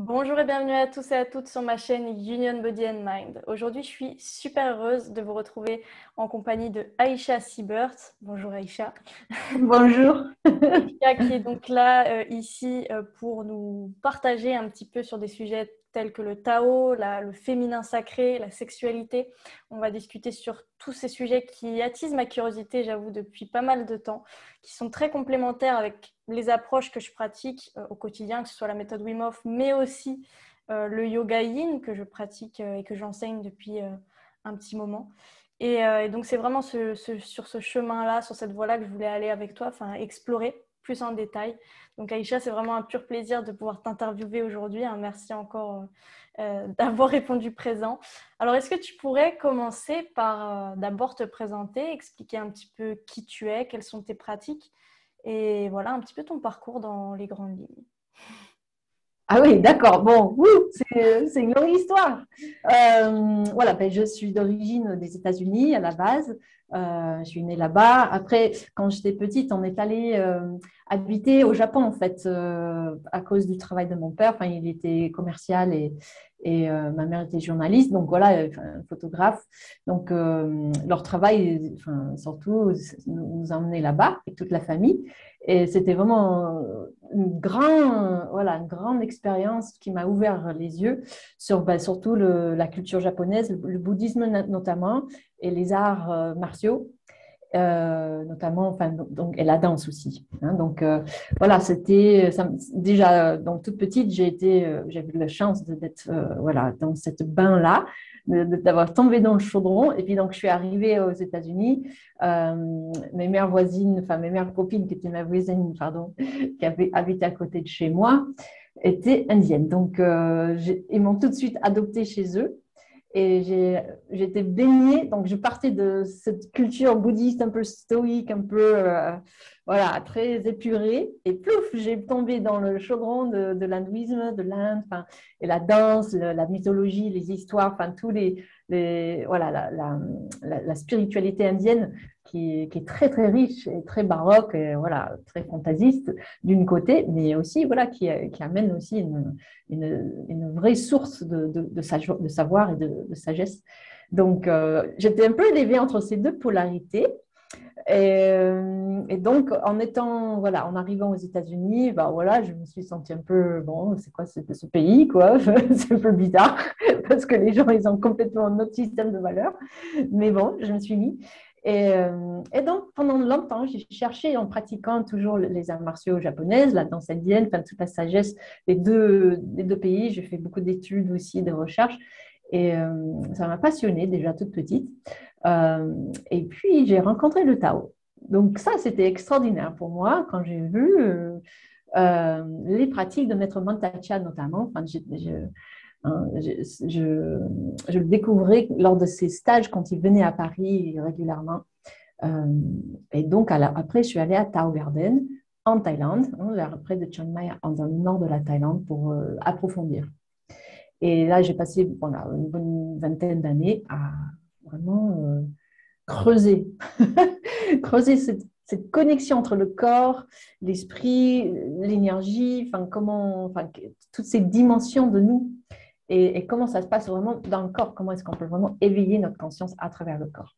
Bonjour et bienvenue à tous et à toutes sur ma chaîne Union Body and Mind. Aujourd'hui, je suis super heureuse de vous retrouver en compagnie de Aïcha Siebert. Bonjour Aïcha. Bonjour. Aïcha qui est donc là ici pour nous partager un petit peu sur des sujets tels que le Tao, le féminin sacré, la sexualité. On va discuter sur tous ces sujets qui attisent ma curiosité, j'avoue, depuis pas mal de temps, qui sont très complémentaires avec les approches que je pratique au quotidien, que ce soit la méthode Wim Hof, mais aussi le yoga yin que je pratique et que j'enseigne depuis un petit moment. Et donc, c'est vraiment sur ce chemin-là, sur cette voie-là que je voulais aller avec toi, enfin explorer plus en détail. Donc, Aïcha, c'est vraiment un pur plaisir de pouvoir t'interviewer aujourd'hui. Hein. Merci encore d'avoir répondu présent. Alors, est-ce que tu pourrais commencer par d'abord te présenter, expliquer un petit peu qui tu es, quelles sont tes pratiques et voilà un petit peu ton parcours dans les grandes lignes. Ah oui, d'accord. Bon, c'est une longue histoire. Voilà, ben, je suis d'origine des États-Unis à la base. Je suis née là-bas. Après, quand j'étais petite, on est allé habiter au Japon, en fait, à cause du travail de mon père. Enfin, il était commercial et ma mère était journaliste, donc voilà, photographe. Donc, leur travail, enfin, surtout, nous emmenait là-bas avec toute la famille. Et c'était vraiment voilà, une grande expérience qui m'a ouvert les yeux sur surtout la culture japonaise, le bouddhisme notamment, et les arts martiaux. Notamment, enfin, donc, et la danse aussi. Hein, donc, voilà, c'était déjà, donc toute petite, j'avais eu la chance d'être voilà, dans cette bain-là, d'avoir tombé dans le chaudron. Et puis, donc, je suis arrivée aux États-Unis. Mes mères voisines, enfin, mes mères copines, qui étaient ma voisine, pardon, qui avait habité à côté de chez moi, étaient indiennes. Donc, ils m'ont tout de suite adoptée chez eux. Et j'étais baignée, donc je partais de cette culture bouddhiste un peu stoïque, un peu voilà, très épurée. Et plouf, j'ai tombé dans le chaudron de l'hindouisme, de l'Inde, enfin, et la danse, la mythologie, les histoires, enfin, voilà, la spiritualité indienne qui est très, très riche et très baroque, et voilà, très fantasiste d'une côté, mais aussi voilà, qui amène aussi une vraie source de savoir et de sagesse. Donc, j'étais un peu élevée entre ces deux polarités. Et donc, voilà, en arrivant aux États-Unis, bah voilà, je me suis sentie un peu, bon, c'est quoi ce pays, quoi? C'est un peu bizarre, parce que les gens, ils ont complètement un autre système de valeurs. Mais bon, je me suis mis. Et donc, pendant longtemps, j'ai cherché, en pratiquant toujours les arts martiaux japonaises, la danse indienne, enfin, toute la sagesse des deux pays. J'ai fait beaucoup d'études aussi, de recherches. Et ça m'a passionnée déjà toute petite. Euh, et puis, j'ai rencontré le Tao. Donc ça, c'était extraordinaire pour moi quand j'ai vu les pratiques de Maître Mantacha notamment. Enfin, hein, je le découvrais lors de ses stages quand il venait à Paris régulièrement. Euh, et donc, après, je suis allée à Tao Garden en Thaïlande, hein, près de Chiang Mai, dans le nord de la Thaïlande, pour approfondir. Et là, j'ai passé voilà, une bonne vingtaine d'années à vraiment creuser, creuser cette connexion entre le corps, l'esprit, l'énergie, enfin, enfin, toutes ces dimensions de nous et comment ça se passe vraiment dans le corps, comment est-ce qu'on peut vraiment éveiller notre conscience à travers le corps.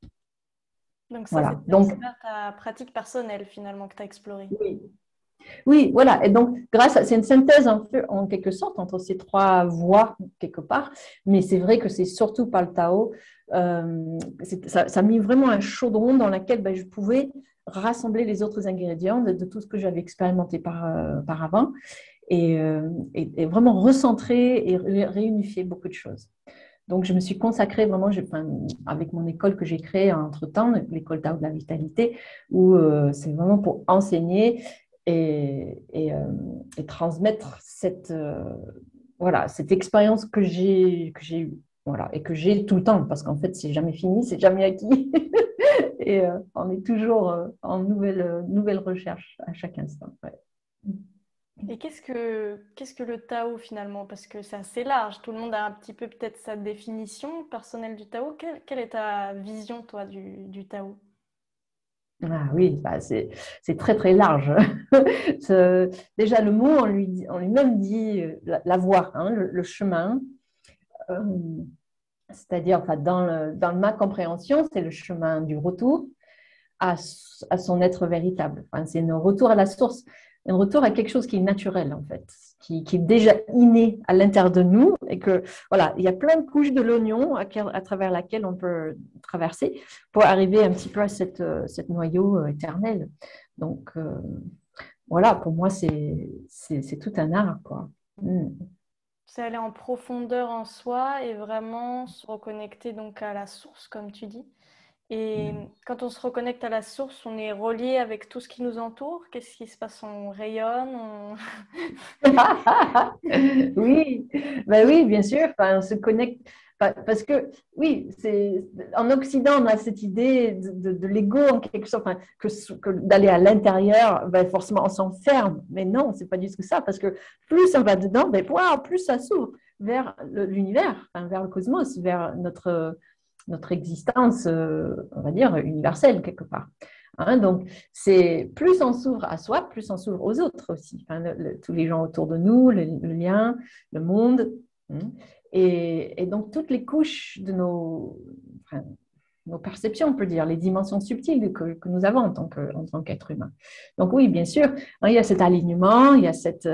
Donc ça, Voilà. c'était aussi Donc, là ta pratique personnelle finalement que tu as explorée. oui, oui, voilà. Et donc, c'est une synthèse un peu, en quelque sorte entre ces trois voies, quelque part. Mais c'est vrai que c'est surtout par le Tao. Ça a mis vraiment un chaudron dans lequel ben, je pouvais rassembler les autres ingrédients de tout ce que j'avais expérimenté par avant et vraiment recentrer et réunifier beaucoup de choses. Donc, je me suis consacrée vraiment, enfin, avec mon école que j'ai créée entre-temps, l'école Tao de la Vitalité, où c'est vraiment pour enseigner et transmettre voilà, cette expérience que j'ai eue. Voilà, et que j'ai tout le temps, parce qu'en fait, c'est jamais fini, c'est jamais acquis. Et on est toujours en nouvelle recherche à chaque instant. Ouais. Et qu'est-ce que le Tao finalement? Parce que c'est assez large. Tout le monde a un petit peu peut-être sa définition personnelle du Tao. Quelle est ta vision, toi, du Tao? Ah oui, bah c'est très très large. Déjà, le mot, on lui-même dit la voie, hein, le chemin. Euh, C'est-à-dire, enfin, dans ma compréhension, c'est le chemin du retour à son être véritable. Enfin, c'est un retour à la source, un retour à quelque chose qui est naturel, en fait, qui est déjà inné à l'intérieur de nous et que, voilà, il y a plein de couches de l'oignon à travers laquelle on peut traverser pour arriver un petit peu à cette noyau éternel. Donc, voilà, pour moi, c'est tout un art, quoi. Mm. C'est aller en profondeur en soi et vraiment se reconnecter donc à la source, comme tu dis. Et quand on se reconnecte à la source, on est relié avec tout ce qui nous entoure. Qu'est-ce qui se passe? On rayonne, Oui, ben oui, bien sûr. Enfin, on se connecte parce que oui, c'est en Occident on a cette idée de l'ego en quelque sorte, enfin, que d'aller à l'intérieur, ben forcément on s'enferme. Mais non, c'est pas du tout ça parce que plus on va dedans, ben wow, plus ça s'ouvre vers l'univers, enfin, vers le cosmos, vers notre existence, on va dire universelle quelque part. Hein, donc, c'est plus on s'ouvre à soi, plus on s'ouvre aux autres aussi. Enfin, tous les gens autour de nous, le lien, le monde. Hein. Et donc, toutes les couches de enfin, nos perceptions, on peut dire, les dimensions subtiles que nous avons en tant qu'être humain. Donc oui, bien sûr, hein, il y a cet alignement, il y a cet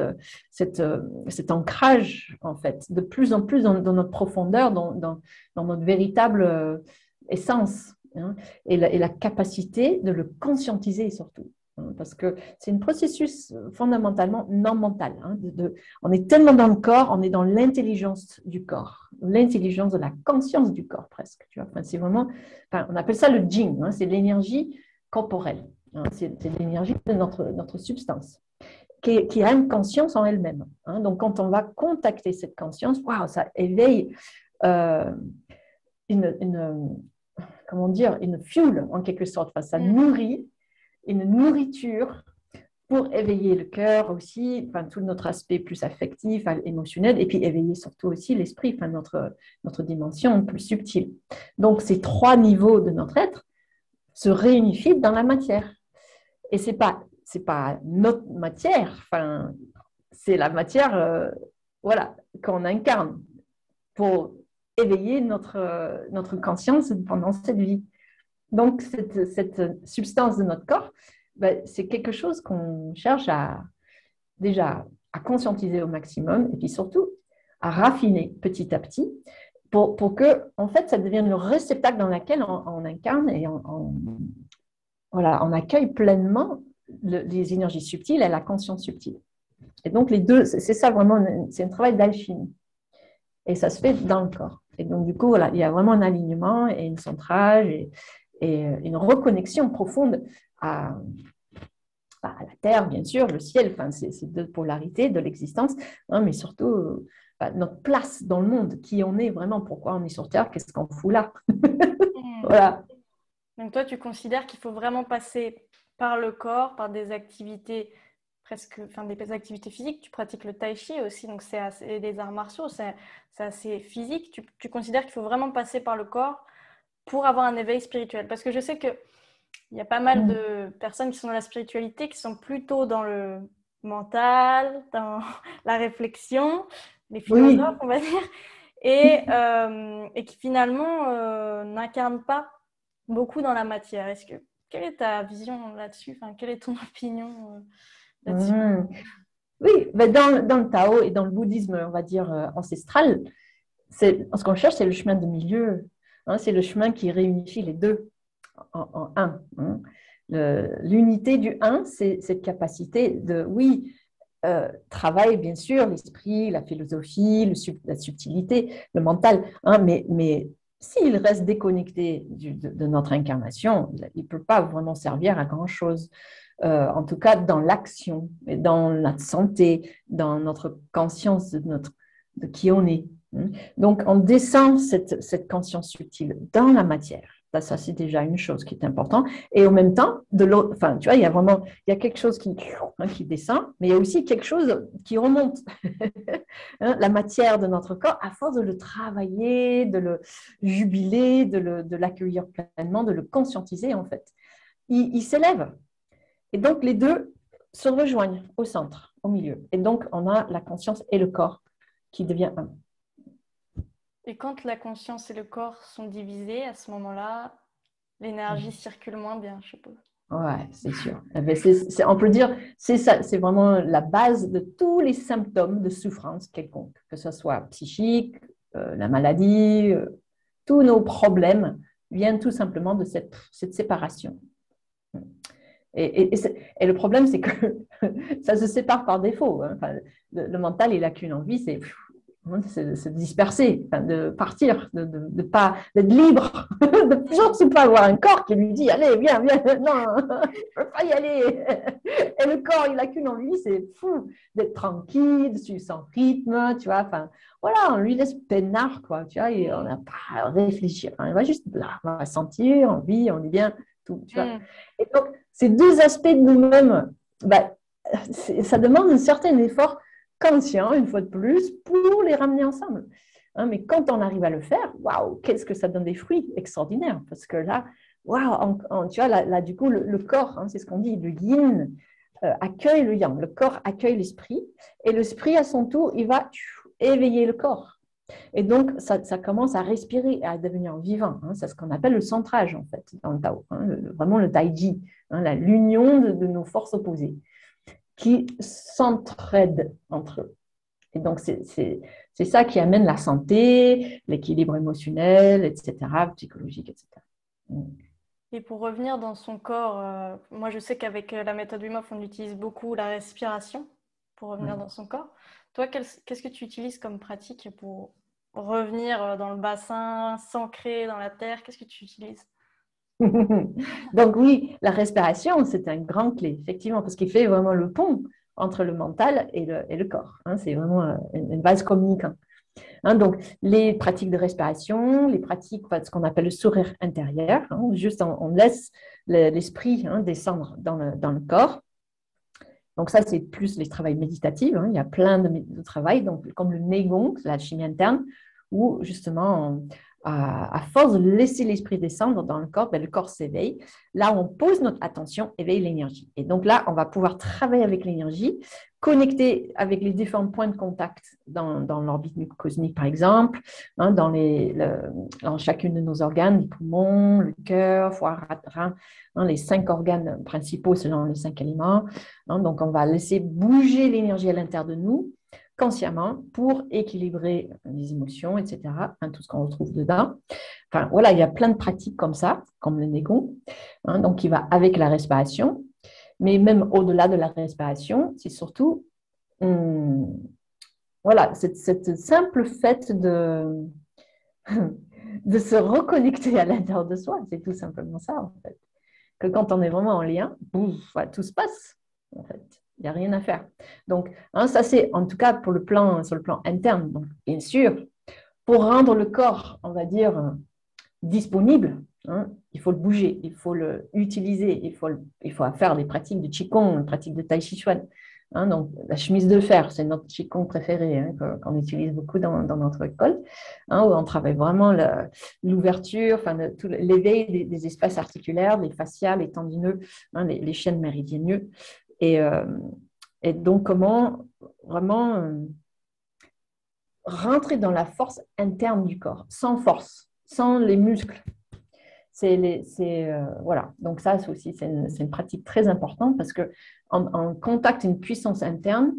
ancrage, en fait, de plus en plus dans notre profondeur, dans notre véritable essence. Hein, et la capacité de le conscientiser surtout. Hein, parce que c'est un processus fondamentalement non mental. Hein, on est tellement dans le corps, on est dans l'intelligence du corps, l'intelligence de la conscience du corps presque. Tu vois, enfin, c'est vraiment, enfin, on appelle ça le jing, hein, c'est l'énergie corporelle. Hein, c'est l'énergie de notre substance qui a une conscience en elle-même. Hein, donc quand on va contacter cette conscience, waouh, ça éveille euh, une comment dire, une fuel en quelque sorte. Enfin, ça nourrit une nourriture pour éveiller le cœur aussi, enfin, tout notre aspect plus affectif, émotionnel, et puis éveiller surtout aussi l'esprit, enfin, notre dimension plus subtile. Donc, ces trois niveaux de notre être se réunifient dans la matière. Et c'est pas notre matière, enfin, c'est la matière voilà, qu'on incarne pour éveiller notre conscience pendant cette vie. Donc, cette substance de notre corps, ben, c'est quelque chose qu'on cherche déjà à conscientiser au maximum et puis surtout à raffiner petit à petit pour que, en fait, ça devienne le réceptacle dans lequel on incarne et voilà, on accueille pleinement les énergies subtiles et la conscience subtile. Et donc, les deux, c'est ça vraiment, c'est un travail d'alchimie. Et ça se fait dans le corps. Et donc, du coup, voilà, il y a vraiment un alignement et un centrage et une reconnexion profonde à, à la terre, bien sûr, le ciel, enfin, c'est deux polarités de l'existence, hein, mais surtout notre place dans le monde, qui on est vraiment, pourquoi on est sur Terre, qu'est-ce qu'on fout là. Voilà. Donc toi, tu considères qu'il faut vraiment passer par le corps, par des activités presque, enfin des activités physiques. Tu pratiques le tai chi aussi, donc c'est des arts martiaux, c'est assez physique. Tu considères qu'il faut vraiment passer par le corps pour avoir un éveil spirituel. Parce que je sais que il y a pas mal Mm. de personnes qui sont dans la spiritualité, qui sont plutôt dans le mental, dans la réflexion, les philosophes, Oui. on va dire, et qui finalement n'incarnent pas beaucoup dans la matière. Quelle est ta vision là-dessus? Enfin, quelle est ton opinion là-dessus? Mm. Oui, mais dans le Tao et dans le bouddhisme, on va dire, ancestral, ce qu'on cherche, c'est le chemin de milieu. Hein, c'est le chemin qui réunifie les deux en un. Hein. L'unité du un, c'est cette capacité de, oui, travail, bien sûr, l'esprit, la philosophie, la subtilité, le mental, hein, mais s'il reste déconnecté de notre incarnation, il ne peut pas vraiment servir à grand-chose. En tout cas, dans l'action, dans notre santé, dans notre conscience de qui on est. Hein. Donc, on descend cette conscience subtile dans la matière. Ça, c'est déjà une chose qui est importante. Et en même temps, de l'autre, enfin, tu vois, il y a quelque chose qui descend, mais il y a aussi quelque chose qui remonte. Hein, la matière de notre corps, à force de le travailler, de le jubiler, de l'accueillir pleinement, de le conscientiser, en fait. il s'élève. Et donc, les deux se rejoignent au centre, au milieu. Et donc, on a la conscience et le corps qui devient un. Et quand la conscience et le corps sont divisés, à ce moment-là, l'énergie circule moins bien, je suppose. Ouais, c'est sûr. Eh ben, on peut dire, c'est ça, c'est vraiment la base de tous les symptômes de souffrance quelconque, que ce soit psychique, la maladie, tous nos problèmes viennent tout simplement de cette séparation. Et le problème, c'est que ça se sépare par défaut. Hein. Enfin, le mental, il n'a qu'une envie, c'est de se disperser, enfin, de partir, de pas d'être libre, de toujours pas avoir un corps qui lui dit allez, viens, viens, non, je ne peux pas y aller. Et le corps, il n'a qu'une envie, c'est fou, d'être tranquille, de suivre son rythme, tu vois. Enfin, voilà, on lui laisse peinard, quoi, tu vois, et on n'a pas à réfléchir. Enfin, on va juste là, on va sentir, on vit, on est bien, tout, tu vois. Et donc, ces deux aspects de nous-mêmes, bah, ça demande un certain effort conscient, une fois de plus, pour les ramener ensemble. Hein, mais quand on arrive à le faire, waouh, qu'est-ce que ça donne des fruits extraordinaires. Parce que là, waouh, tu vois, là, du coup, le corps, hein, c'est ce qu'on dit, le yin accueille le yang. Le corps accueille l'esprit. Et l'esprit, à son tour, il va éveiller le corps. Et donc, ça commence à respirer, à devenir vivant. Hein. C'est ce qu'on appelle le centrage, en fait, dans le Tao. Hein, vraiment le Taiji, hein, l'union de nos forces opposées qui s'entraident entre eux. Et donc, c'est ça qui amène la santé, l'équilibre émotionnel, etc., psychologique, etc. Et pour revenir dans son corps, moi je sais qu'avec la méthode Wim Hof, on utilise beaucoup la respiration pour revenir dans son corps. Toi, qu'est-ce que tu utilises comme pratique pour revenir dans le bassin, s'ancrer dans la terre? Qu'est-ce que tu utilises? Donc oui, la respiration, c'est un grand clé, effectivement, parce qu'il fait vraiment le pont entre le mental et le corps. Hein, c'est vraiment une base communicante. Hein, donc, les pratiques de respiration, les pratiques, ce qu'on appelle le sourire intérieur, hein, juste on laisse l'esprit descendre dans le corps. Donc ça, c'est plus les travails méditatifs. Hein, il y a plein de travail, donc, comme le Neigong, la chimie interne, où justement, à force de laisser l'esprit descendre dans le corps, ben, le corps s'éveille. Là, on pose notre attention, éveille l'énergie. Et donc là, on va pouvoir travailler avec l'énergie, connecter avec les différents points de contact dans l'orbite cosmique, par exemple, hein, dans chacune de nos organes, les poumons, le cœur, foie, rein, hein, les 5 organes principaux selon les 5 éléments. Hein, donc, on va laisser bouger l'énergie à l'intérieur de nous consciemment pour équilibrer les émotions, etc., hein, tout ce qu'on retrouve dedans. Enfin, voilà, il y a plein de pratiques comme ça, comme le Neigong, hein, donc qui va avec la respiration. Mais même au-delà de la respiration, c'est surtout voilà, cette simple fait de se reconnecter à l'intérieur de soi. C'est tout simplement ça, en fait. Que quand on est vraiment en lien, bouf, tout se passe, en fait. Il n'y a rien à faire. Donc, hein, ça, c'est en tout cas sur le plan interne. Donc, bien sûr, pour rendre le corps, on va dire, disponible, hein, il faut le bouger, il faut l'utiliser, il faut faire des pratiques de Qigong, des pratiques de Tai Chi Chuan. Hein, donc, la chemise de fer, c'est notre Qigong préféré, hein, qu'on utilise beaucoup dans notre école, hein, où on travaille vraiment l'ouverture, enfin, l'éveil des espaces articulaires, les fascias, les tendineux, hein, les chaînes méridiennes. Et donc, comment vraiment rentrer dans la force interne du corps, sans force, sans les muscles. Voilà. Donc ça aussi, c'est une pratique très importante parce qu'on contacte une puissance interne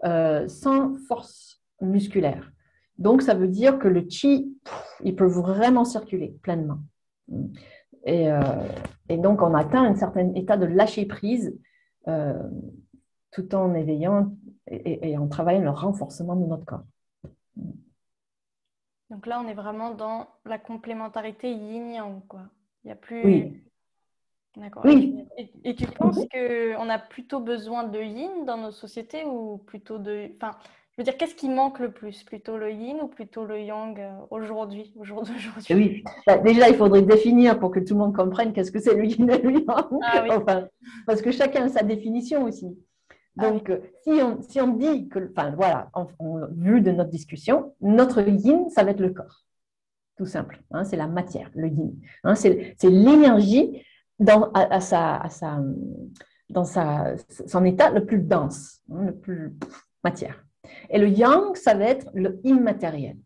sans force musculaire. Donc, ça veut dire que le chi, il peut vraiment circuler pleinement. Et donc, on atteint un certain état de lâcher prise tout en éveillant et en travaillant le renforcement de notre corps. Donc là, on est vraiment dans la complémentarité yin-yang, quoi. Il n'y a plus... Oui. D'accord. Oui. Et tu penses qu'on a plutôt besoin de yin dans nos sociétés ou plutôt de... Enfin, je veux dire, qu'est-ce qui manque le plus? Plutôt le yin ou plutôt le yang aujourd'hui, au jour d'aujourd'hui? Oui. Déjà, il faudrait définir pour que tout le monde comprenne qu'est-ce que c'est le yin et le yang. Ah oui. Enfin, parce que chacun a sa définition aussi. Donc, si on dit que, enfin, voilà, vu de notre discussion, notre yin, ça va être le corps. Tout simple. Hein, c'est la matière, le yin. Hein, c'est l'énergie dans son état le plus dense, hein, le plus matière. Et le yang, ça va être le immatériel.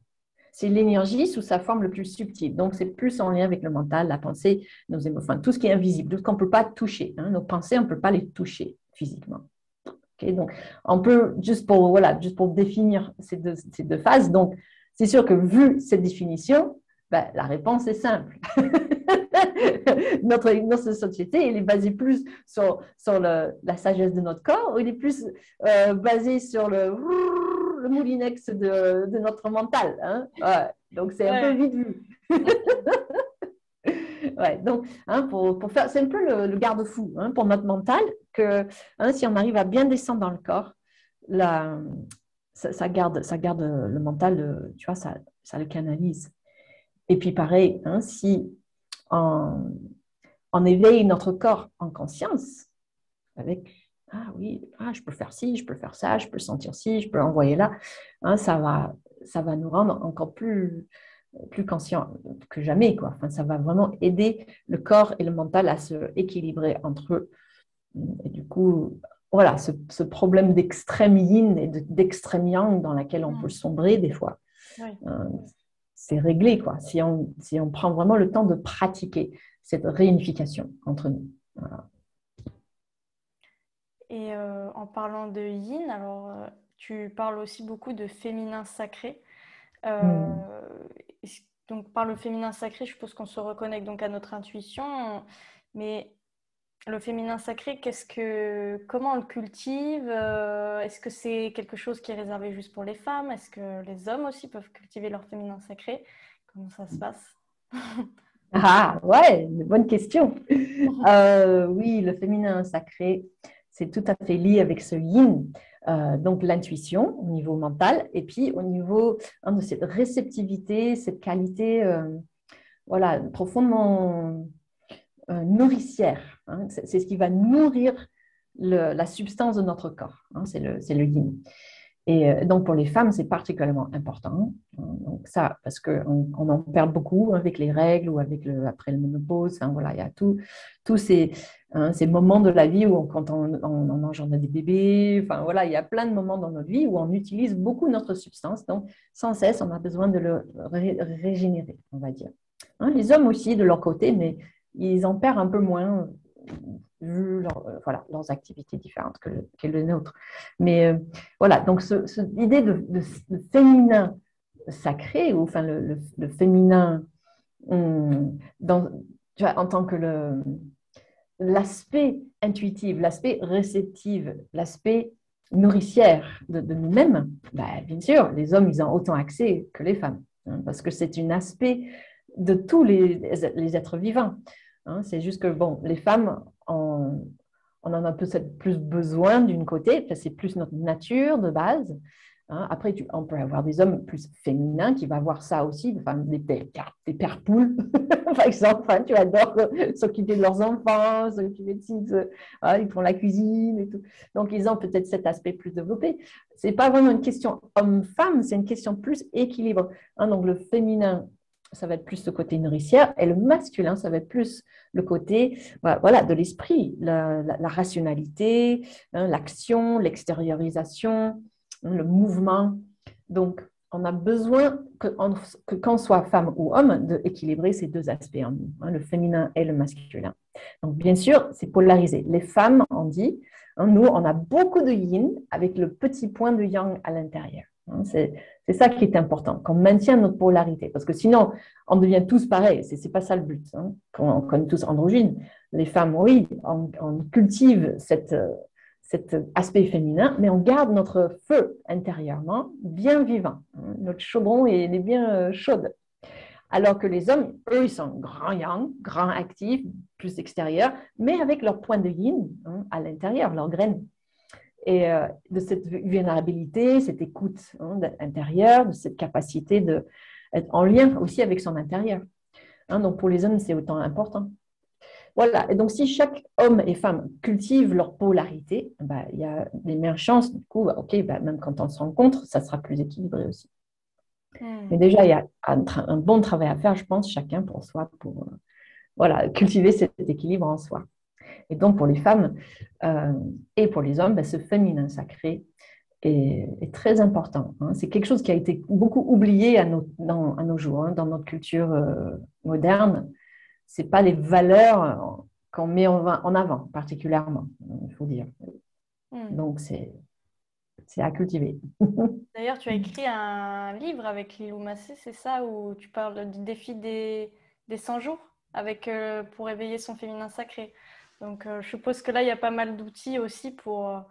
C'est l'énergie sous sa forme le plus subtile. Donc, c'est plus en lien avec le mental, la pensée, nos émotions, enfin, tout ce qui est invisible, tout ce qu'on ne peut pas toucher. Hein. Nos pensées, on ne peut pas les toucher physiquement. Okay, donc, on peut, juste pour définir ces deux phases, donc, c'est sûr que vu cette définition, ben, la réponse est simple. notre société, elle est basée plus sur la sagesse de notre corps, ou elle est plus basée sur le moulinex de notre mental. Hein? Ouais, donc, c'est un peu vite vu. Ouais, donc, hein, pour faire, c'est un peu le garde-fou hein, pour notre mental, que hein, si on arrive à bien descendre dans le corps, la, ça garde le mental, tu vois, ça le canalise. Et puis pareil, hein, si on éveille notre corps en conscience, avec ah oui, je peux faire ci, je peux faire ça, je peux sentir ci, je peux envoyer là, hein, ça va nous rendre encore plus conscients que jamais, quoi. Enfin, ça va vraiment aider le corps et le mental à se équilibrer entre eux. Et du coup, voilà, ce problème d'extrême yin et d'extrême yang dans laquelle on peut sombrer des fois, c'est réglé, quoi, si on prend vraiment le temps de pratiquer cette réunification entre nous. Voilà. Et en parlant de yin, alors tu parles aussi beaucoup de féminin sacré. Donc par le féminin sacré, je suppose qu'on se reconnecte donc à notre intuition, mais le féminin sacré, comment on le cultive? Est-ce que c'est quelque chose qui est réservé juste pour les femmes? Est-ce que les hommes aussi peuvent cultiver leur féminin sacré? Comment ça se passe? Ah, ouais, une bonne question. Oui, le féminin sacré, c'est tout à fait lié avec ce yin. Donc, l'intuition au niveau mental et puis au niveau hein, de cette réceptivité, cette qualité voilà, profondément nourricière. Hein. C'est ce qui va nourrir la substance de notre corps. Hein, c'est le yin. Et donc, pour les femmes, c'est particulièrement important. Donc, ça, parce qu'on en perd beaucoup avec les règles ou après le ménopause. Hein, voilà, il y a tous ces moments de la vie où, quand on engendre des bébés, enfin, voilà, il y a plein de moments dans notre vie où on utilise beaucoup notre substance. Donc, sans cesse, on a besoin de le régénérer, on va dire. Hein, les hommes aussi, de leur côté, mais ils en perdent un peu moins vu leurs activités différentes que le nôtre. Mais voilà, donc l'idée de féminin sacré, ou enfin le féminin tu vois, en tant que l'aspect intuitif, l'aspect réceptif, l'aspect nourricière de nous-mêmes, ben, bien sûr, les hommes, ils ont autant accès que les femmes, hein, parce que c'est un aspect de tous les êtres vivants. Hein. C'est juste que, bon, les femmes, on en a peut-être plus besoin d'une côté, c'est plus notre nature de base. Hein. Après, on peut avoir des hommes plus féminins qui vont avoir ça aussi, enfin, des pères poules, par exemple, enfin, tu adores s'occuper de leurs enfants, s'occuper de ils font la cuisine et tout. Donc, ils ont peut-être cet aspect plus développé. Ce n'est pas vraiment une question homme-femme, c'est une question plus équilibre. Hein, donc, le féminin, ça va être plus le côté nourricière, et le masculin, ça va être plus le côté voilà, de l'esprit, la rationalité, hein, l'action, l'extériorisation, hein, le mouvement. Donc, on a besoin qu'on soit femme ou homme, d'équilibrer ces deux aspects en nous, hein, le féminin et le masculin. Donc, bien sûr, c'est polarisé. Les femmes, on dit, hein, nous, on a beaucoup de yin avec le petit point de yang à l'intérieur. Hein, c'est ça qui est important, qu'on maintient notre polarité. Parce que sinon, on devient tous pareils. Ce n'est pas ça le but. Hein. On est tous androgynes. Les femmes, oui, on cultive cet aspect féminin, mais on garde notre feu intérieurement bien vivant. Hein. Notre chaudron est bien chaude. Alors que les hommes, eux, ils sont grand yang, grand actifs, plus extérieurs, mais avec leur point de yin hein, à l'intérieur, leur graine. Et de cette vulnérabilité, cette écoute hein, intérieure, de cette capacité d'être en lien aussi avec son intérieur. Hein, donc, pour les hommes, c'est autant important. Voilà. Et donc, si chaque homme et femme cultive leur polarité, bah, il y a des meilleures chances, du coup, OK, bah, même quand on se rencontre, ça sera plus équilibré aussi. Mais déjà, il y a un bon travail à faire, je pense, chacun pour soi, pour voilà, cultiver cet équilibre en soi. Et donc, pour les femmes et pour les hommes, ce féminin sacré est très important. Hein. C'est quelque chose qui a été beaucoup oublié à nos jours, hein, dans notre culture moderne. Ce n'est pas les valeurs qu'on met en avant, particulièrement, il faut dire. Donc, c'est à cultiver. D'ailleurs, tu as écrit un livre avec Lilou Massé, c'est ça, où tu parles du défi des 100 jours avec, pour éveiller son féminin sacré. Donc, je suppose que là, il y a pas mal d'outils aussi pour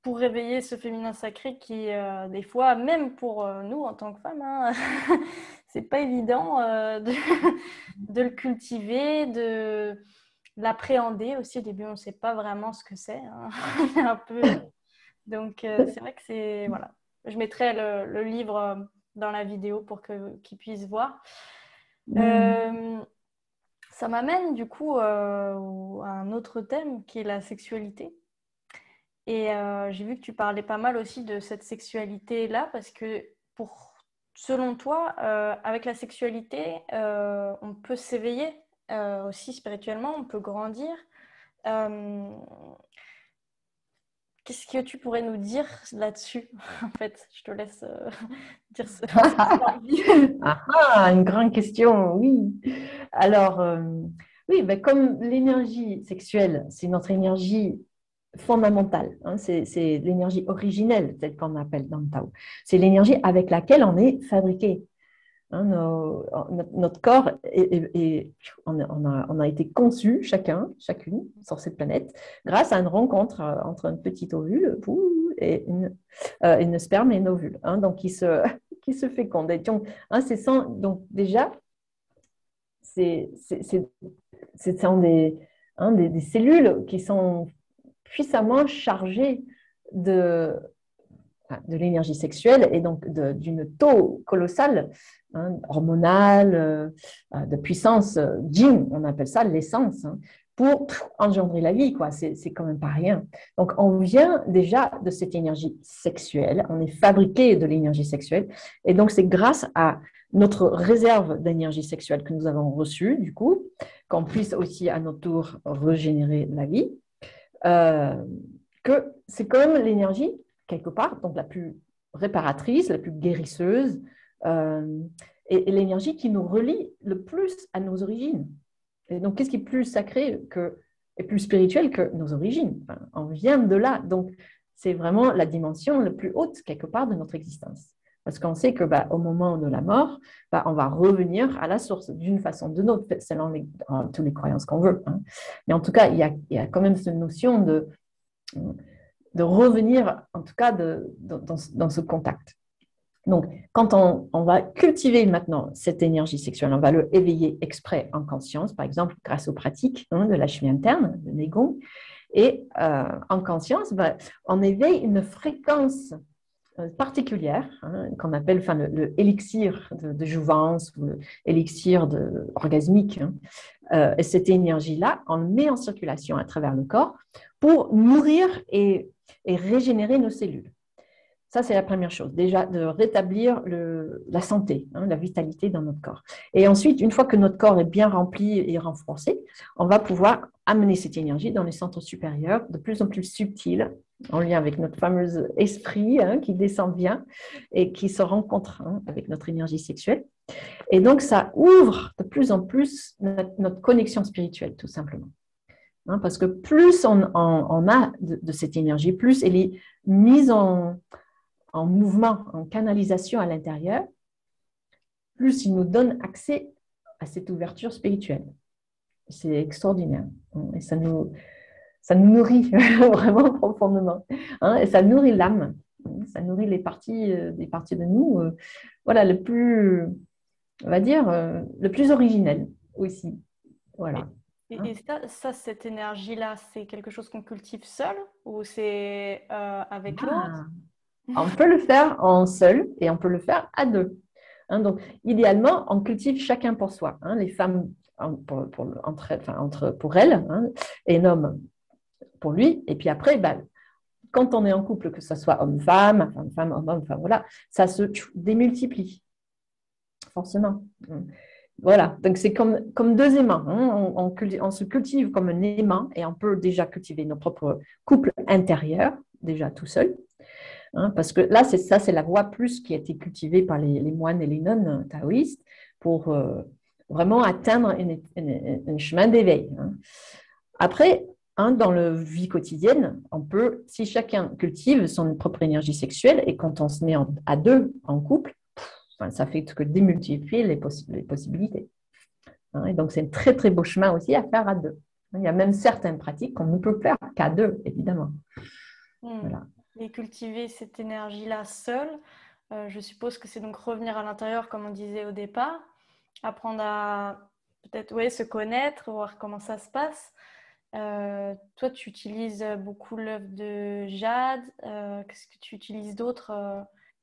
réveiller ce féminin sacré qui, des fois, même pour nous en tant que femmes, hein, c'est pas évident de le cultiver, de l'appréhender aussi. Au début, on ne sait pas vraiment ce que c'est. Hein. On est un peu... Donc, c'est vrai que c'est... Voilà. Je mettrai le livre dans la vidéo pour qu'ils puissent voir. Ça m'amène du coup à un autre thème qui est la sexualité. Et j'ai vu que tu parlais pas mal aussi de cette sexualité-là parce que selon toi, avec la sexualité, on peut s'éveiller aussi spirituellement, on peut grandir. Euh, Qu'est-ce que tu pourrais nous dire là-dessus? En fait, je te laisse dire ce que tu as envie. Une grande question, oui. Alors, oui, comme l'énergie sexuelle, c'est notre énergie fondamentale, hein, c'est l'énergie originelle, telle qu'on appelle dans le Tao. C'est l'énergie avec laquelle on est fabriqué. Hein, notre corps, on a été conçu, chacune, sur cette planète, grâce à une rencontre entre un petit ovule et une sperme et une ovule, hein, donc qui se féconde. Et donc, hein, donc déjà, ce sont des cellules qui sont puissamment chargées de l'énergie sexuelle et donc d'une taux colossale, hein, hormonale, de puissance, Jing, on appelle ça l'essence, hein, pour engendrer la vie, quoi. C'est quand même pas rien. Donc, on vient déjà de cette énergie sexuelle, on est fabriqué de l'énergie sexuelle, et donc c'est grâce à notre réserve d'énergie sexuelle que nous avons reçue, du coup, qu'on puisse aussi à notre tour régénérer la vie, que c'est quand même l'énergie quelque part, donc la plus réparatrice, la plus guérisseuse, et l'énergie qui nous relie le plus à nos origines. Et donc, qu'est-ce qui est plus sacré et plus spirituel que nos origines? Enfin, on vient de là. Donc, c'est vraiment la dimension la plus haute, quelque part, de notre existence. Parce qu'on sait que au moment de la mort, on va revenir à la source d'une façon ou d'une autre, selon toutes les croyances qu'on veut. Hein. Mais en tout cas, il y a quand même cette notion de revenir, en tout cas, dans ce contact. Donc, quand on va cultiver maintenant cette énergie sexuelle, on va le éveiller exprès en conscience, par exemple, grâce aux pratiques de la chimie interne, de Neigong, et en conscience, on éveille une fréquence particulière, hein, qu'on appelle le élixir de jouvence ou l'élixir orgasmique. Hein. Et cette énergie-là, on le met en circulation à travers le corps pour nourrir et régénérer nos cellules. Ça, c'est la première chose, déjà de rétablir la santé, hein, la vitalité dans notre corps. Et ensuite, une fois que notre corps est bien rempli et renforcé, on va pouvoir amener cette énergie dans les centres supérieurs, de plus en plus subtils, en lien avec notre fameux esprit, hein, qui descend bien et qui se rencontre, hein, avec notre énergie sexuelle. Et donc, ça ouvre de plus en plus notre connexion spirituelle, tout simplement. Hein, parce que plus on a de cette énergie, plus elle est mise en mouvement, en canalisation à l'intérieur, plus il nous donne accès à cette ouverture spirituelle. C'est extraordinaire. Et ça nous nourrit vraiment profondément. Hein, et ça nourrit l'âme. Ça nourrit les parties de nous, voilà, on va dire, le plus originel aussi. Voilà. Et ça, cette énergie-là, c'est quelque chose qu'on cultive seul ou c'est avec l'autre? On peut le faire en seul et on peut le faire à deux. Hein, donc, idéalement, on cultive chacun pour soi. Hein, les femmes pour elles, hein, et l'homme pour lui. Et puis après, quand on est en couple, que ce soit homme-femme, femme-homme, homme-homme, voilà, ça se démultiplie, forcément. Voilà, donc c'est comme deux aimants, hein. On se cultive comme un aimant et on peut déjà cultiver nos propres couples intérieurs, déjà tout seul, hein, parce que là, c'est la voie plus qui a été cultivée par les moines et les nonnes taoïstes pour vraiment atteindre un chemin d'éveil, hein. Après, hein, dans la vie quotidienne, on peut, si chacun cultive son propre énergie sexuelle et quand on se met à deux en couple, enfin, ça fait que démultiplier les possibilités, hein. Et donc, c'est un très, très beau chemin aussi à faire à deux. Il y a même certaines pratiques qu'on ne peut faire qu'à deux, évidemment. Voilà. Et cultiver cette énergie-là seule, je suppose que c'est donc revenir à l'intérieur, comme on disait au départ, apprendre à peut-être se connaître, voir comment ça se passe. Toi, tu utilises beaucoup l'œuvre de jade. Qu'est-ce que tu utilises d'autre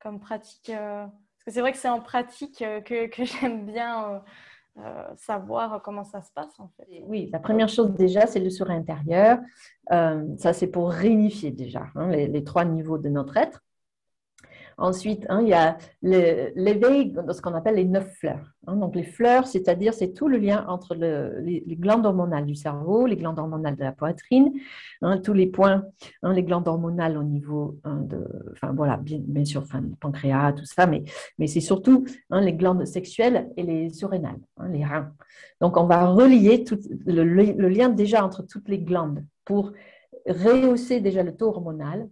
comme pratique Parce que c'est vrai que c'est en pratique que j'aime bien savoir comment ça se passe en fait. Oui, la première chose déjà, c'est le sourire intérieur. Ça, c'est pour réunifier déjà, hein, les trois niveaux de notre être. Ensuite, hein, il y a l'éveil de ce qu'on appelle les 9 fleurs, hein. Donc, les fleurs, c'est-à-dire, c'est tout le lien entre les glandes hormonales du cerveau, les glandes hormonales de la poitrine, hein, tous les points, hein, les glandes hormonales au niveau hein, enfin voilà, bien sûr, enfin, le pancréas, tout ça, mais c'est surtout hein, les glandes sexuelles et les surrénales, hein, les reins. Donc, on va relier tout le lien déjà entre toutes les glandes pour rehausser déjà le taux hormonal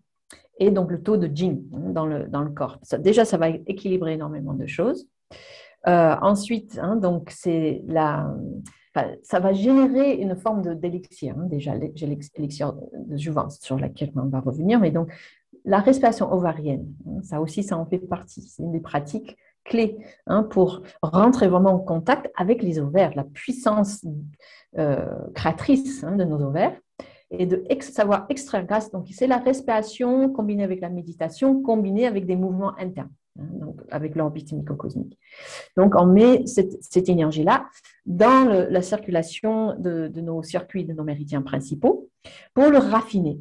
et donc le taux de Jing dans le corps. Déjà, ça va équilibrer énormément de choses. Ensuite, hein, donc ça va générer une forme d'élixir, hein, déjà l'élixir de jouvence sur laquelle on va revenir, mais donc la respiration ovarienne, hein, ça aussi, ça en fait partie. C'est une des pratiques clés hein, pour rentrer vraiment en contact avec les ovaires, la puissance créatrice hein, de nos ovaires et de savoir extraire grâce. Donc, c'est la respiration combinée avec la méditation, combinée avec des mouvements internes, hein, donc avec l'orbite microcosmique. Donc, on met cette énergie-là dans la circulation de nos circuits, de nos méridiens principaux pour le raffiner.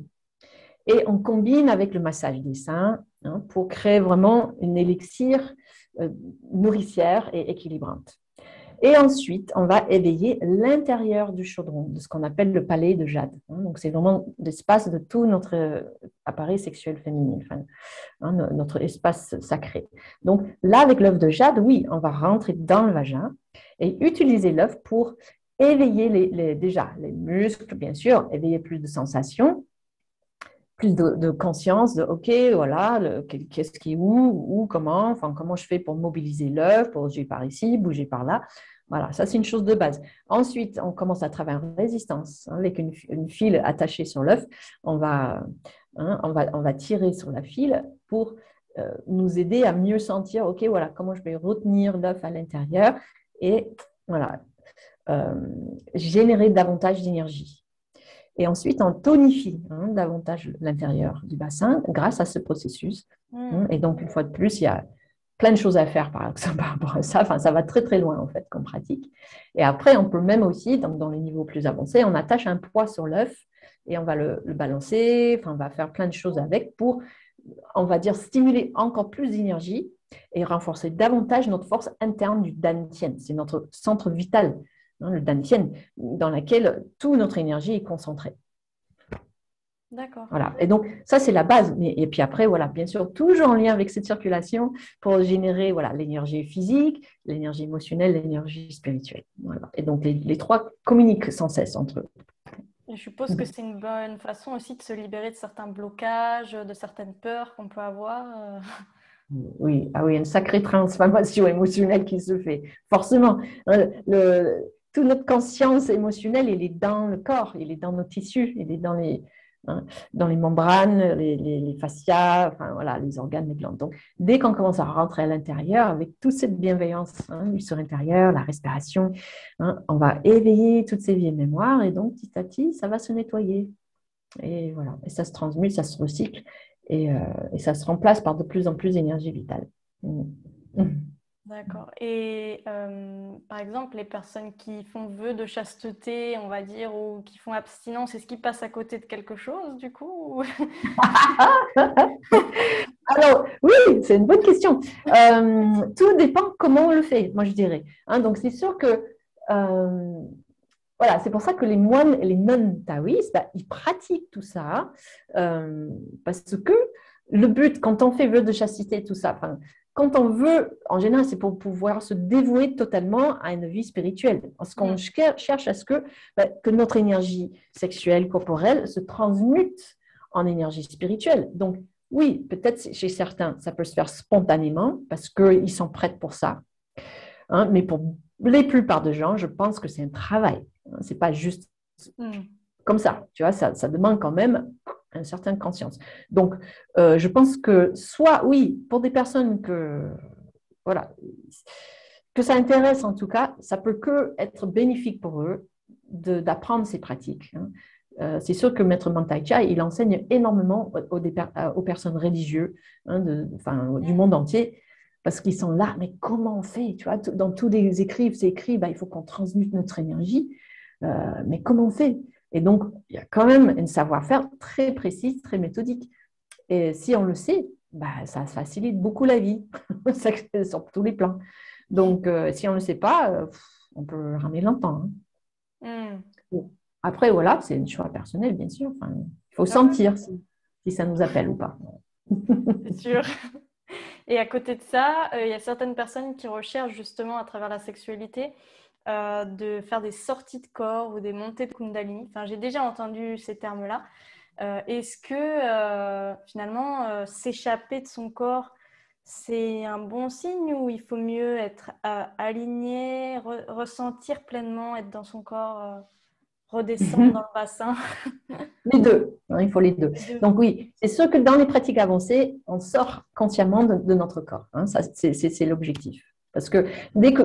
Et on combine avec le massage des seins hein, pour créer vraiment une élixir nourricière et équilibrante. Et ensuite, on va éveiller l'intérieur du chaudron, de ce qu'on appelle le palais de jade. Donc, c'est vraiment l'espace de tout notre appareil sexuel féminin, enfin, hein, notre espace sacré. Donc, là, avec l'œuf de jade, oui, on va rentrer dans le vagin et utiliser l'œuf pour éveiller déjà les muscles, bien sûr, éveiller plus de sensations, plus de conscience de, OK, voilà, qu'est-ce qui est où, comment, enfin, comment je fais pour mobiliser l'œuf, pour bouger par ici, bouger par là. Voilà, ça, c'est une chose de base. Ensuite, on commence à travailler en résistance. Hein, avec une file attachée sur l'œuf, on va tirer sur la file pour nous aider à mieux sentir, OK, voilà, comment je vais retenir l'œuf à l'intérieur et voilà, générer davantage d'énergie. Et ensuite, on tonifie hein, davantage l'intérieur du bassin grâce à ce processus. Et donc, une fois de plus, il y a plein de choses à faire par rapport à ça. Enfin, ça va très, très loin, en fait, comme pratique. Et après, on peut même aussi, dans les niveaux plus avancés, on attache un poids sur l'œuf et on va le balancer. Enfin, on va faire plein de choses avec pour, on va dire, stimuler encore plus d'énergie et renforcer davantage notre force interne du dantian. C'est notre centre vital, hein, le dantian, dans lequel toute notre énergie est concentrée. D'accord. Voilà. Et donc, ça, c'est la base. Et puis après, voilà, bien sûr, toujours en lien avec cette circulation pour générer voilà, l'énergie physique, l'énergie émotionnelle, l'énergie spirituelle. Voilà. Et donc, les trois communiquent sans cesse entre eux. Et je suppose que c'est une bonne façon aussi de se libérer de certains blocages, de certaines peurs qu'on peut avoir. Oui, ah oui, une sacrée transformation émotionnelle qui se fait. Forcément, toute notre conscience émotionnelle, elle est dans le corps, elle est dans nos tissus, elle est dans les membranes, les fascias, enfin voilà, les organes, les glandes. Donc, dès qu'on commence à rentrer à l'intérieur, avec toute cette bienveillance hein, sur l'intérieur, la respiration, hein, on va éveiller toutes ces vieilles mémoires et donc petit à petit, ça va se nettoyer. Et voilà, et ça se transmute, ça se recycle et ça se remplace par de plus en plus d'énergie vitale. D'accord. Et par exemple, les personnes qui font vœu de chasteté, on va dire, ou qui font abstinence, est-ce qu'ils passent à côté de quelque chose du coup Alors, oui, c'est une bonne question. Tout dépend comment on le fait, moi je dirais. Hein, donc, c'est sûr que, euh, voilà, c'est pour ça que les moines et les nonnes taoïstes, bah, ils pratiquent tout ça, euh, parce que le but, quand on fait vœu de chastité, tout ça, enfin, quand on veut, en général, c'est pour pouvoir se dévouer totalement à une vie spirituelle. Parce qu'on Mm. cherche à ce que, bah, que notre énergie sexuelle, corporelle, se transmute en énergie spirituelle. Donc, oui, peut-être chez certains, ça peut se faire spontanément parce qu'ils sont prêts pour ça. Hein, mais pour les plupart des gens, je pense que c'est un travail. Hein, c'est pas juste Mm. comme ça. Tu vois, ça demande quand même une certaine conscience. Donc, je pense que soit, oui, pour des personnes voilà, que ça intéresse en tout cas, ça peut que être bénéfique pour eux d'apprendre ces pratiques. Hein. C'est sûr que Maître Mantaïcha, il enseigne énormément aux personnes religieuses, hein, du monde entier, parce qu'ils sont là, mais comment on fait? Tu vois, dans tous les écrits, c'est écrit, bah, il faut qu'on transmute notre énergie, mais comment on fait? Et donc, il y a quand même un savoir-faire très précis, très méthodique. Et si on le sait, bah, ça facilite beaucoup la vie, sur tous les plans. Donc, si on ne le sait pas, on peut ramer longtemps. Hein. Mm. Bon. Après, voilà, c'est un choix personnel, bien sûr. Enfin, il faut Ouais, ouais, sentir si ça nous appelle ou pas. c'est sûr. Et à côté de ça, il y a certaines personnes qui recherchent justement à travers la sexualité de faire des sorties de corps ou des montées de Kundalini. Enfin, j'ai déjà entendu ces termes-là. Est-ce que finalement s'échapper de son corps, c'est un bon signe ou il faut mieux être aligné, ressentir pleinement, être dans son corps, redescendre dans le bassin? Les deux, hein, il faut les deux. Les deux. Donc oui, c'est sûr que dans les pratiques avancées, on sort consciemment de notre corps. Hein, ça, c'est l'objectif. Parce que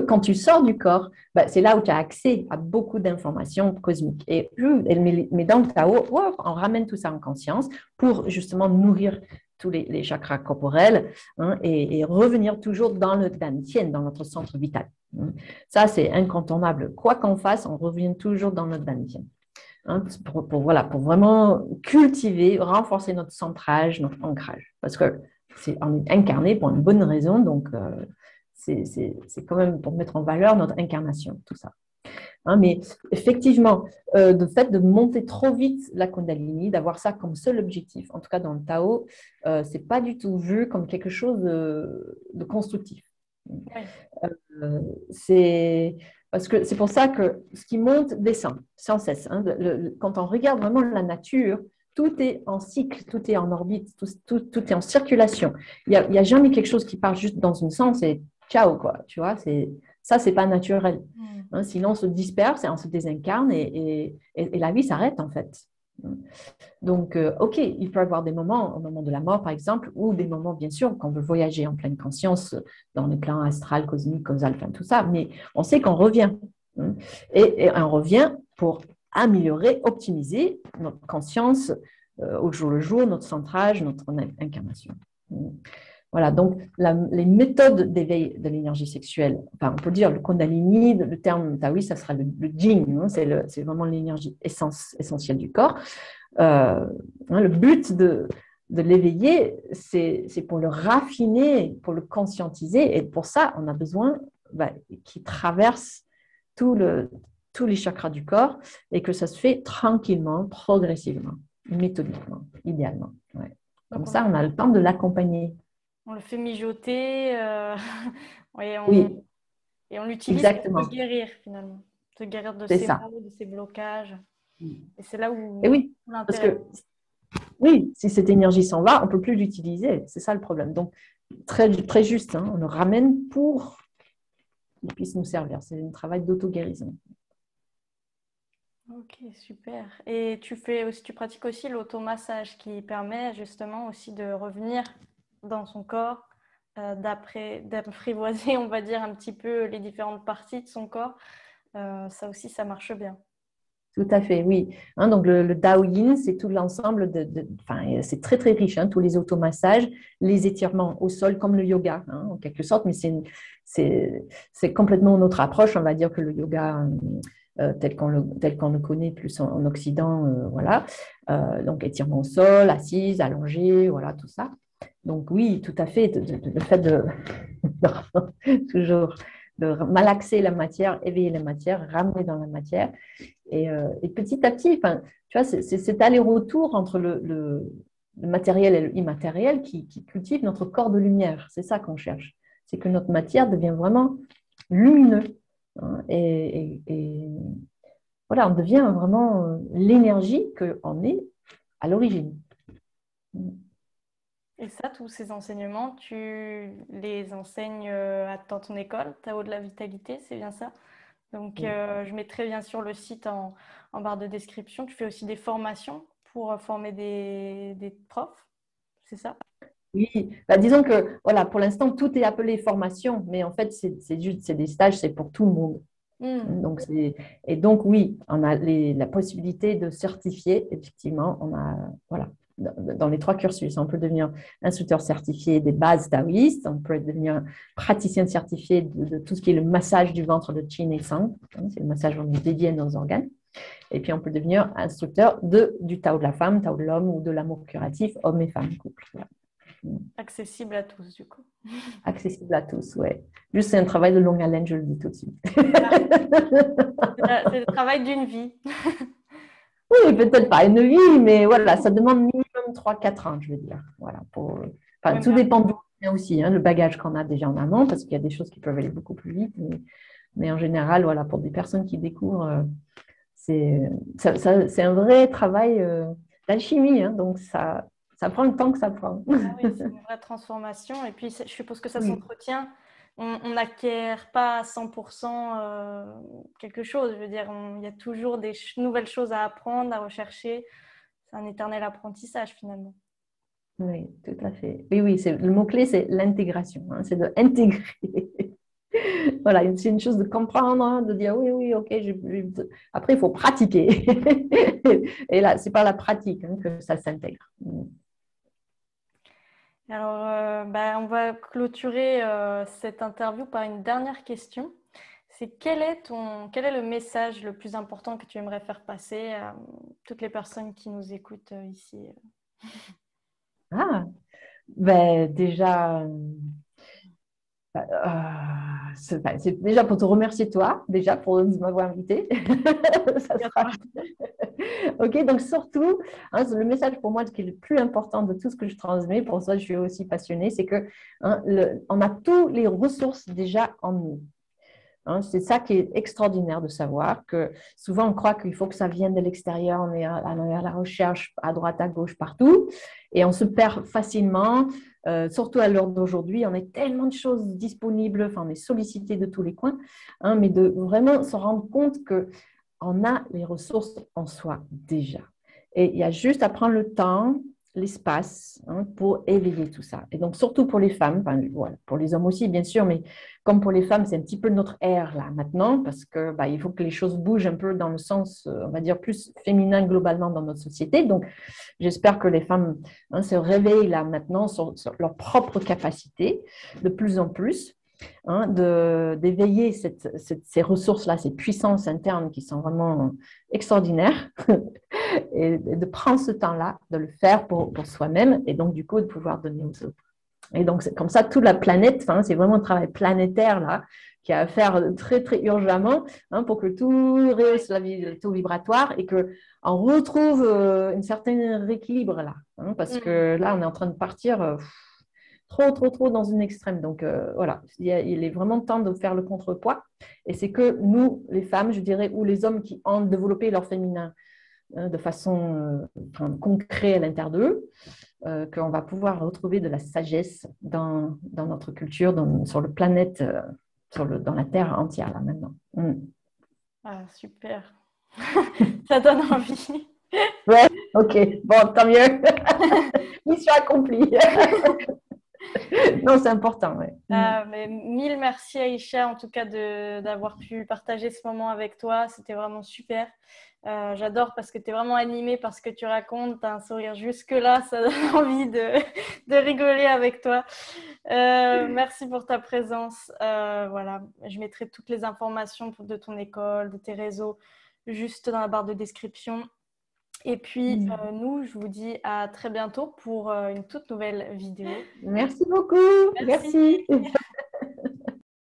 quand tu sors du corps, bah, c'est là où tu as accès à beaucoup d'informations cosmiques. Mais dans le Tao, wow, on ramène tout ça en conscience pour justement nourrir tous les chakras corporels, hein, et revenir toujours dans le Dantian, dans notre centre vital. Hein. Ça, c'est incontournable. Quoi qu'on fasse, on revient toujours dans notre Dantian. Hein, voilà, pour vraiment cultiver, renforcer notre centrage, notre ancrage. Parce que on est incarné pour une bonne raison, donc c'est quand même pour mettre en valeur notre incarnation, tout ça. Hein, mais effectivement, le fait de monter trop vite la Kundalini, d'avoir ça comme seul objectif, en tout cas dans le Tao, c'est pas du tout vu comme quelque chose de constructif. Oui. C'est parce que c'est pour ça que ce qui monte descend sans cesse. Hein. Quand on regarde vraiment la nature, tout est en cycle, tout est en orbite, tout est en circulation. Il y a jamais quelque chose qui part juste dans un sens et ciao, quoi. Tu vois, ça, c'est pas naturel. Mm. Hein, sinon, on se disperse et on se désincarne et la vie s'arrête, en fait. Donc, OK, il peut y avoir des moments, au moment de la mort, par exemple, ou des moments, bien sûr, qu'on veut voyager en pleine conscience dans les plans astral, cosmique, causal, enfin, tout ça, mais on sait qu'on revient. Hein. Et on revient pour améliorer, optimiser notre conscience au jour le jour, notre centrage, notre incarnation. Voilà, donc les méthodes d'éveil de l'énergie sexuelle, enfin, on peut dire le Kundalini, le terme taoïste, ça sera le Jing, hein, c'est vraiment l'énergie essentielle du corps. Le but de l'éveiller, c'est pour le raffiner, pour le conscientiser. Et pour ça, on a besoin qu'il traverse tout tous les chakras du corps et que ça se fait tranquillement, progressivement, méthodiquement, idéalement. Ouais. Comme Donc ça, on a le temps de l'accompagner. on le fait mijoter, ouais, Oui, et on l'utilise pour se exactement. guérir finalement, se guérir de C'est ses ça. maux, de ses blocages. Et c'est là où Et oui, parce l'intérêt. que oui, si cette énergie s'en va, on ne peut plus l'utiliser. C'est ça le problème. Donc, très, très juste, hein, on le ramène pour qu'ils puissent nous servir. C'est un travail d'auto-guérison. Ok, super. Et tu pratiques aussi l'automassage qui permet justement aussi de revenir dans son corps, d'apprivoiser, on va dire, un petit peu les différentes parties de son corps. Ça aussi, ça marche bien. Tout à fait, oui. Hein, donc, le Dao Yin, c'est tout l'ensemble enfin, c'est très, très riche, hein, tous les automassages, les étirements au sol, comme le yoga, hein, en quelque sorte, mais c'est complètement notre approche. On va dire que le yoga, tel qu'on le connaît plus Occident, voilà. Donc, étirement au sol, assise, allongée, voilà, tout ça. Donc oui, tout à fait, le fait toujours de malaxer la matière, éveiller la matière, ramener dans la matière. Et petit à petit, enfin, tu vois, c'est cet aller-retour entre le matériel et l'immatériel qui cultive notre corps de lumière. C'est ça qu'on cherche. C'est que notre matière devient vraiment lumineux. Hein, et voilà, on devient vraiment l'énergie qu'on est à l'origine. Et ça, tous ces enseignements, tu les enseignes dans ton école, Tao de la vitalité, c'est bien ça? Donc, je mettrai bien sûr le site en barre de description. Tu fais aussi des formations pour former des profs, c'est ça? Oui, bah, disons que voilà, pour l'instant, tout est appelé formation, mais en fait, c'est juste, c'est des stages, c'est pour tout le monde. Hmm. Donc, et donc, oui, on a la possibilité de certifier, effectivement, on a, voilà, dans les trois cursus, on peut devenir instructeur certifié des bases taoïstes, on peut devenir praticien certifié de tout ce qui est le massage du ventre de Qin et Sang, c'est le massage vraiment dédié à nos organes, et puis on peut devenir instructeur du Tao de la femme, Tao de l'homme ou de l'amour curatif, homme et femme couple. Voilà. Accessible à tous, du coup. Accessible à tous, ouais. Juste, c'est un travail de longue haleine, je le dis tout de suite. C'est le travail d'une vie. Oui, peut-être pas une vie, mais voilà, ça demande minimum 3 4 ans, je veux dire. Voilà, Oui, enfin, tout dépend d'où on vient aussi, hein, le bagage qu'on a déjà en amont, parce qu'il y a des choses qui peuvent aller beaucoup plus vite. Mais en général, voilà, pour des personnes qui découvrent, c'est un vrai travail d'alchimie, hein, donc ça prend le temps que ça prend. ah oui, c'est une vraie transformation. Et puis, je suppose que ça Oui, s'entretient. On n'acquiert pas à 100% quelque chose. Je veux dire, il y a toujours des nouvelles choses à apprendre, à rechercher. C'est un éternel apprentissage, finalement. oui, tout à fait. Oui, oui, le mot-clé, c'est l'intégration, hein, c'est d'intégrer. Voilà, c'est une chose de comprendre, hein, de dire oui, oui, ok. Après, il faut pratiquer. Et là, c'est par la pratique hein, que ça s'intègre. Alors, on va clôturer cette interview par une dernière question. C'est quel est le message le plus important que tu aimerais faire passer à toutes les personnes qui nous écoutent ici? Ah, ben déjà, c'est déjà pour te remercier toi, déjà pour m'avoir invité. Ça sera... Ok, donc surtout, hein, le message pour moi qui est le plus important de tout ce que je transmets, pour ça je suis aussi passionnée, c'est que hein, on a toutes les ressources déjà en nous. Hein, c'est ça qui est extraordinaire de savoir que souvent on croit qu'il faut que ça vienne de l'extérieur, on est à la recherche à droite, à gauche, partout, et on se perd facilement, surtout à l'heure d'aujourd'hui, on a tellement de choses disponibles, enfin, on est sollicité de tous les coins, hein, mais de vraiment se rendre compte qu'on a les ressources en soi déjà. Et il y a juste à prendre le temps, l'espace hein, pour éveiller tout ça. Et donc, surtout pour les femmes, enfin, voilà, pour les hommes aussi, bien sûr, mais comme pour les femmes, c'est un petit peu notre ère là maintenant, parce que il faut que les choses bougent un peu dans le sens, on va dire, plus féminin globalement dans notre société. Donc, j'espère que les femmes hein, se réveillent là maintenant sur leur propre capacité de plus en plus. Hein, d'éveiller ces ressources-là, ces puissances internes qui sont vraiment extraordinaires, et de prendre ce temps-là, de le faire pour soi-même, et donc du coup de pouvoir donner aux autres. Et donc, c'est comme ça, toute la planète, enfin, c'est vraiment un travail planétaire là, qui a à faire très, très urgemment hein, pour que tout rehausse le taux vibratoire et qu'on retrouve un certain rééquilibre là. Hein, parce que là, on est en train de partir trop, trop, trop dans une extrême. Donc, voilà, il est vraiment temps de faire le contrepoids. Et c'est que nous, les femmes, je dirais, ou les hommes qui ont développé leur féminin de façon concrète à l'intérieur d'eux, qu'on va pouvoir retrouver de la sagesse dans notre culture, sur le planète, dans la Terre entière, là, maintenant. Ah, super. Ça donne envie. Ouais, ok, bon, tant mieux. Mission accomplie. Non, c'est important, ouais. Mais mille merci Aïcha en tout cas d'avoir pu partager ce moment avec toi. C'était vraiment super. J'adore parce que tu es vraiment animée par ce que tu racontes. Tu as un sourire jusque-là, ça donne envie de rigoler avec toi. Merci pour ta présence. Voilà, je mettrai toutes les informations de ton école, de tes réseaux, juste dans la barre de description. Et puis, nous, je vous dis à très bientôt pour une toute nouvelle vidéo. Merci beaucoup. Merci. Merci.